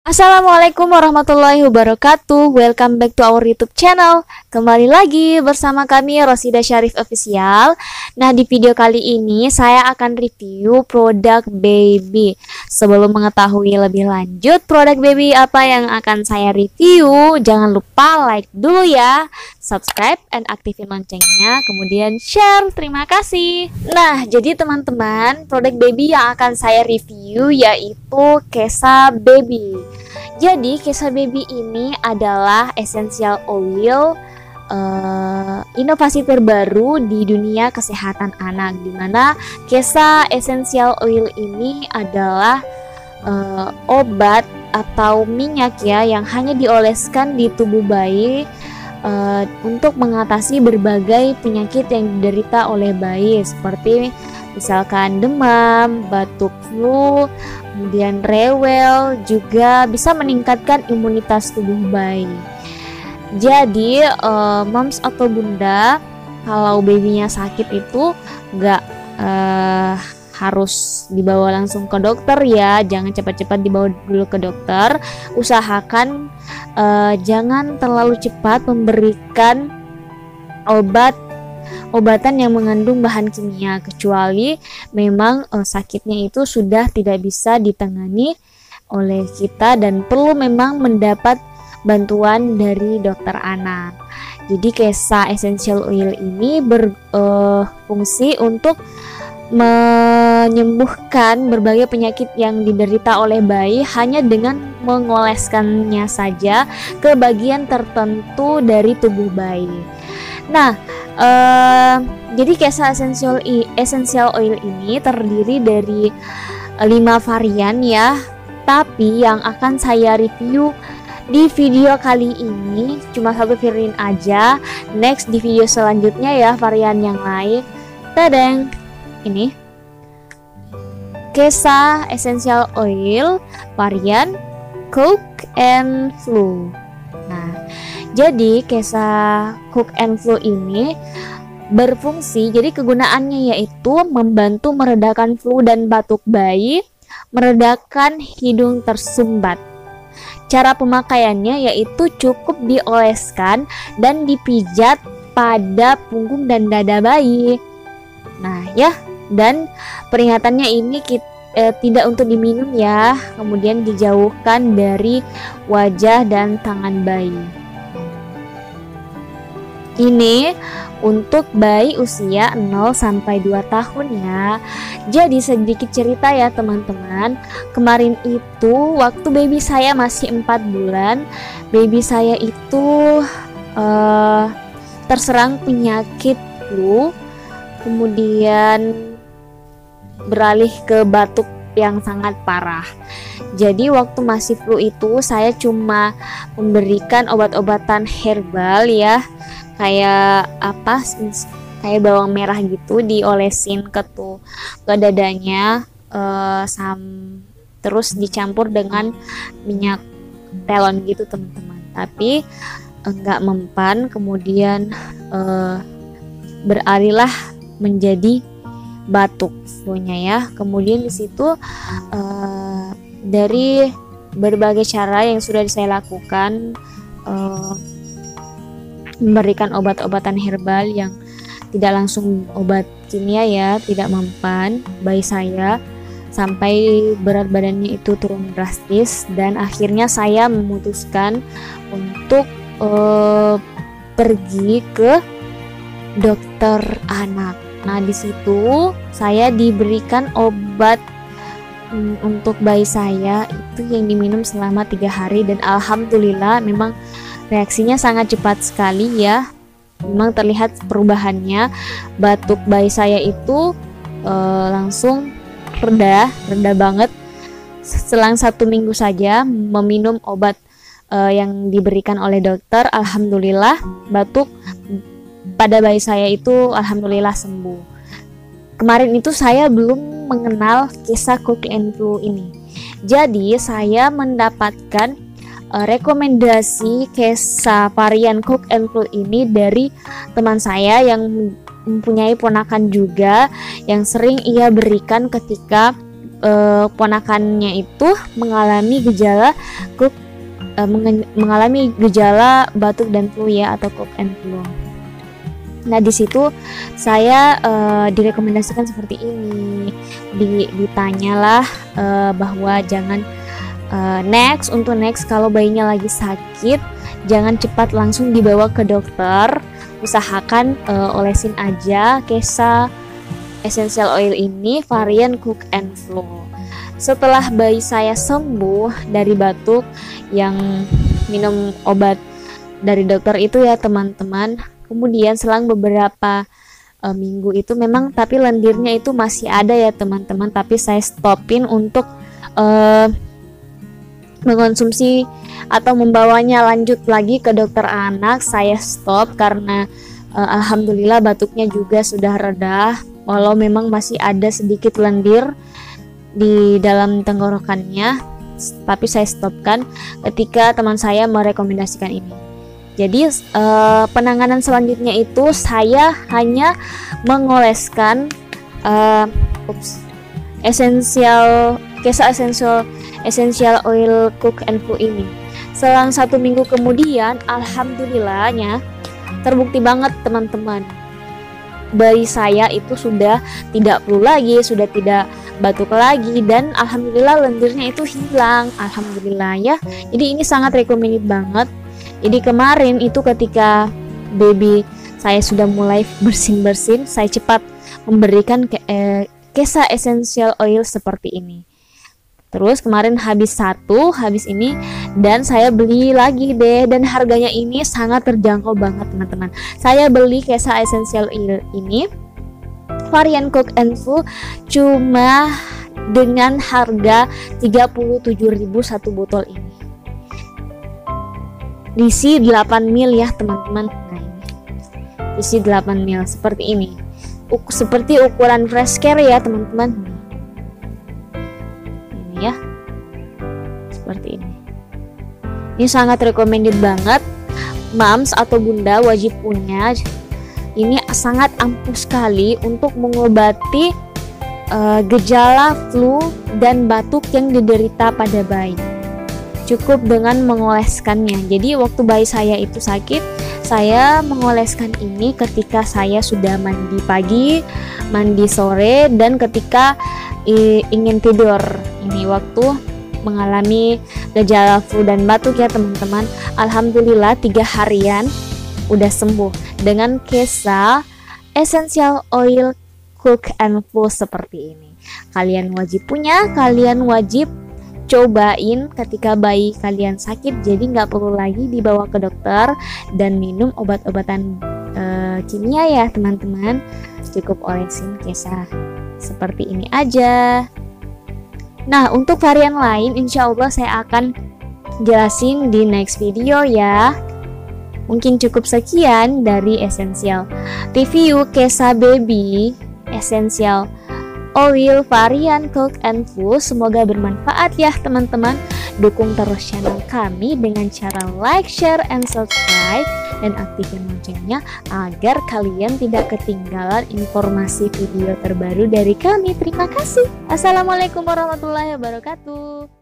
Assalamualaikum warahmatullahi wabarakatuh. Welcome back to our YouTube channel. Kembali lagi bersama kami Rosida Syarif Official. Nah, di video kali ini saya akan review produk baby. Sebelum mengetahui lebih lanjut produk baby apa yang akan saya review, jangan lupa like dulu ya, subscribe and aktifin loncengnya, kemudian share. Terima kasih. Nah, jadi teman-teman, produk baby yang akan saya review yaitu Kesa Baby. Jadi Kesa Baby ini adalah essential oil inovasi terbaru di dunia kesehatan anak, dimana Kesa essential oil ini adalah obat atau minyak ya yang hanya dioleskan di tubuh bayi untuk mengatasi berbagai penyakit yang diderita oleh bayi, seperti misalkan demam, batuk flu, kemudian rewel, juga bisa meningkatkan imunitas tubuh bayi. Jadi moms atau bunda kalau babynya sakit itu nggak harus dibawa langsung ke dokter ya, jangan cepat-cepat dibawa dulu ke dokter. Usahakan jangan terlalu cepat memberikan obatan yang mengandung bahan kimia, kecuali memang sakitnya itu sudah tidak bisa ditangani oleh kita dan perlu memang mendapat bantuan dari dokter anak. Jadi Kesa essential oil ini berfungsi untuk menyembuhkan berbagai penyakit yang diderita oleh bayi hanya dengan mengoleskannya saja ke bagian tertentu dari tubuh bayi. Nah, jadi Kesa essential oil ini terdiri dari 5 varian ya, tapi yang akan saya review di video kali ini cuma satu varian aja. Next di video selanjutnya ya varian yang lain. Tadang, ini Kesa essential oil varian Cook and Flu. Nah, jadi Kesa Cook and Flu ini berfungsi, jadi kegunaannya yaitu membantu meredakan flu dan batuk bayi, meredakan hidung tersumbat. Cara pemakaiannya yaitu cukup dioleskan dan dipijat pada punggung dan dada bayi. Nah ya, dan peringatannya ini tidak untuk diminum ya, kemudian dijauhkan dari wajah dan tangan bayi. Ini untuk bayi usia 0 sampai 2 tahun ya. Jadi sedikit cerita ya teman-teman. Kemarin itu waktu baby saya masih 4 bulan, baby saya itu terserang penyakit flu, kemudian beralih ke batuk yang sangat parah. Jadi waktu masih flu itu saya cuma memberikan obat-obatan herbal ya, kayak kayak bawang merah gitu, diolesin ke dadanya, terus dicampur dengan minyak telon gitu teman-teman, tapi enggak mempan, kemudian beralihlah menjadi batuk flu-nya ya. Kemudian di situ dari berbagai cara yang sudah saya lakukan, memberikan obat-obatan herbal yang tidak langsung obat kimia ya, tidak mempan bayi saya sampai berat badannya itu turun drastis, dan akhirnya saya memutuskan untuk pergi ke dokter anak. Nah di situ saya diberikan obat untuk bayi saya itu yang diminum selama 3 hari, dan alhamdulillah memang reaksinya sangat cepat sekali ya. Memang terlihat perubahannya. Batuk bayi saya itu langsung reda banget. Selang 1 minggu saja meminum obat yang diberikan oleh dokter, alhamdulillah batuk pada bayi saya itu alhamdulillah sembuh. Kemarin itu saya belum mengenal Kesa Cook and Flu ini. Jadi saya mendapatkan rekomendasi Kesa varian Cook and Flu ini dari teman saya yang mempunyai ponakan juga, yang sering ia berikan ketika ponakannya itu mengalami gejala mengalami gejala batuk dan flu ya, atau cough and flu. Nah, di situ saya direkomendasikan seperti ini. Ditanyalah bahwa jangan next kalau bayinya lagi sakit, jangan cepat langsung dibawa ke dokter. Usahakan olesin aja Kesa Essential Oil ini varian Cough and Flu. Setelah bayi saya sembuh dari batuk yang minum obat dari dokter itu ya teman-teman, kemudian selang beberapa minggu itu memang tapi lendirnya itu masih ada ya teman-teman, tapi saya stopin untuk mengonsumsi atau membawanya lanjut lagi ke dokter anak. Saya stop karena alhamdulillah batuknya juga sudah reda, walau memang masih ada sedikit lendir di dalam tenggorokannya, tapi saya stopkan ketika teman saya merekomendasikan ini. Jadi penanganan selanjutnya itu saya hanya mengoleskan Kesa Essential Oil Cough and Flu ini. Selang 1 minggu kemudian, alhamdulillahnya terbukti banget teman-teman, bayi saya itu sudah tidak flu lagi, sudah tidak batuk lagi, dan alhamdulillah lendirnya itu hilang, alhamdulillah ya. Jadi ini sangat recommended banget. Jadi kemarin itu ketika baby saya sudah mulai bersin-bersin, saya cepat memberikan Kesa Essential Oil seperti ini. Terus kemarin habis ini, dan saya beli lagi deh, dan harganya ini sangat terjangkau banget teman-teman. Saya beli Kesa Essential Oil ini varian Cough and Flu cuma dengan harga 37.000 satu botol ini. Isi 8 ml ya teman-teman. Nah, ini isi 8 ml seperti ini. Seperti ukuran fresh care ya teman-teman. Ini ya. Seperti ini. Ini sangat recommended banget. Moms atau bunda wajib punya. Ini sangat ampuh sekali untuk mengobati gejala flu dan batuk yang diderita pada bayi. Cukup dengan mengoleskannya. Jadi waktu bayi saya itu sakit, saya mengoleskan ini ketika saya sudah mandi pagi, mandi sore, dan ketika ingin tidur. Ini waktu mengalami gejala flu dan batuk ya teman-teman. Alhamdulillah 3 harian udah sembuh dengan Kesa Essential Oil Cough and Flu seperti ini. Kalian wajib punya, kalian wajib cobain ketika bayi kalian sakit, jadi nggak perlu lagi dibawa ke dokter dan minum obat-obatan kimia ya teman-teman. Cukup olesin Kesa seperti ini aja. Nah, untuk varian lain insya Allah saya akan jelasin di next video ya. Mungkin cukup sekian dari Essential review Kesa Baby Essential Oil varian Cough and Flu. Semoga bermanfaat ya teman-teman. Dukung terus channel kami dengan cara like, share, and subscribe, dan aktifkan loncengnya agar kalian tidak ketinggalan informasi video terbaru dari kami. Terima kasih. Assalamualaikum warahmatullahi wabarakatuh.